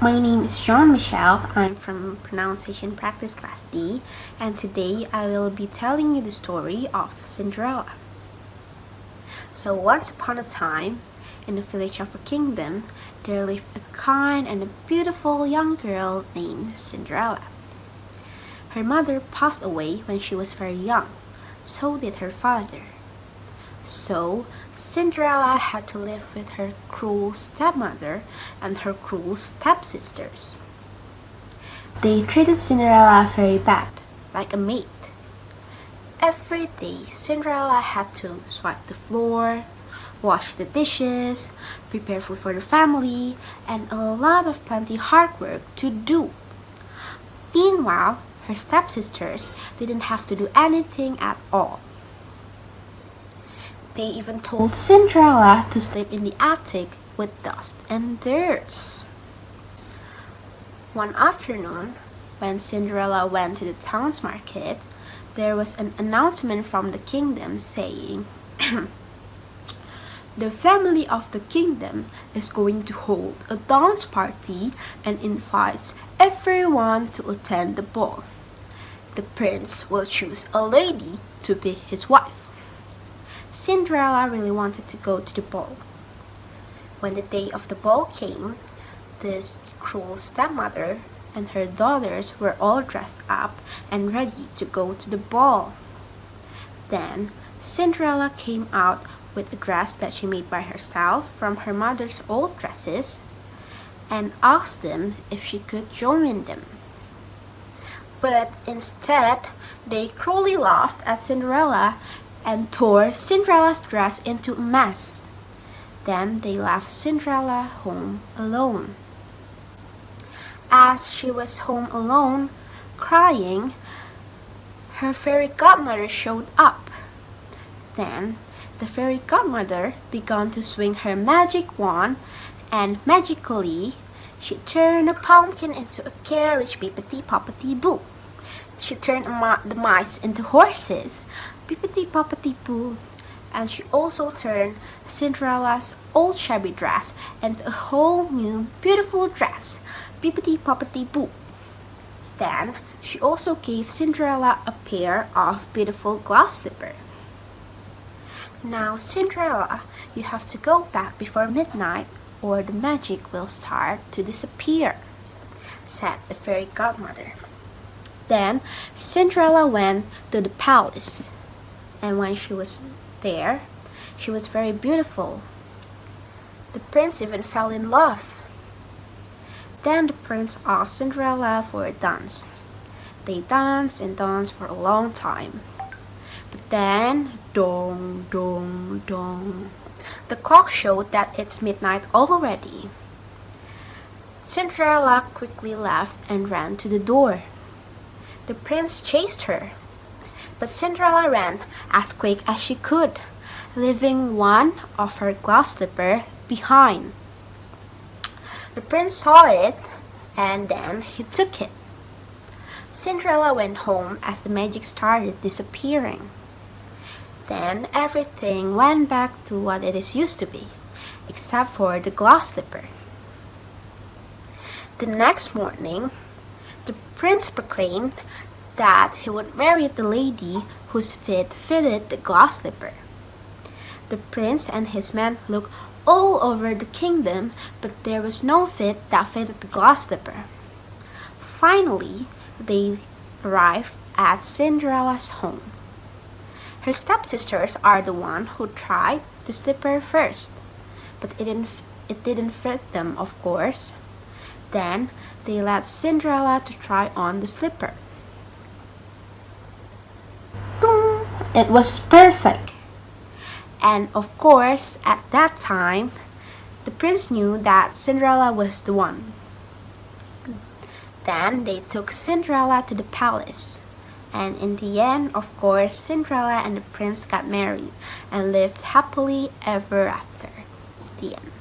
My name is Jean-Michel. I'm from Pronunciation Practice Class D, and today I will be telling you the story of Cinderella. So once upon a time, in the village of a kingdom, there lived a kind and a beautiful young girl named Cinderella. Her mother passed away when she was very young, so did her father. So, Cinderella had to live with her cruel stepmother and her cruel stepsisters. They treated Cinderella very bad, like a maid. Every day, Cinderella had to swipe the floor, wash the dishes, prepare food for the family, and a lot of plenty hard work to do. Meanwhile, her stepsisters didn't have to do anything at all. They even told Cinderella to sleep in the attic with dust and dirt. One afternoon, when Cinderella went to the town's market, there was an announcement from the kingdom saying, "The family of the kingdom is going to hold a dance party and invites everyone to attend the ball. The prince will choose a lady to be his wife." Cinderella really wanted to go to the ball. When the day of the ball came, this cruel stepmother and her daughters were all dressed up and ready to go to the ball. Then Cinderella came out with a dress that she made by herself from her mother's old dresses and asked them if she could join them. But instead, they cruelly laughed at Cinderella and tore Cinderella's dress into a mess. Then they left Cinderella home alone. As she was home alone, crying, her fairy godmother showed up. Then the fairy godmother began to swing her magic wand, and magically she turned a pumpkin into a carriage, bippity-poppity-boo. She turned the mice into horses, bippity-poppity-boo. And she also turned Cinderella's old shabby dress into a whole new beautiful dress, bippity-poppity-boo. Then she also gave Cinderella a pair of beautiful glass slippers. "Now, Cinderella, you have to go back before midnight or the magic will start to disappear," said the fairy godmother. Then Cinderella went to the palace, and when she was there, she was very beautiful. The prince even fell in love. Then the prince asked Cinderella for a dance. They danced and danced for a long time. But then, dong, dong, dong, the clock showed that it's midnight already. Cinderella quickly left and ran to the door. The prince chased her, but Cinderella ran as quick as she could, leaving one of her glass slippers behind. The prince saw it, and then he took it. Cinderella went home as the magic started disappearing. Then everything went back to what it is used to be, except for the glass slipper. The next morning, the prince proclaimed that he would marry the lady whose feet fitted the glass slipper. The prince and his men looked all over the kingdom, but there was no fit that fitted the glass slipper. Finally, they arrived at Cinderella's home. Her stepsisters are the one who tried the slipper first, but it didn't fit them, of course. Then they let Cinderella to try on the slipper. It was perfect. And of course, at that time, the prince knew that Cinderella was the one. Then they took Cinderella to the palace. And in the end, of course, Cinderella and the prince got married and lived happily ever after. The end.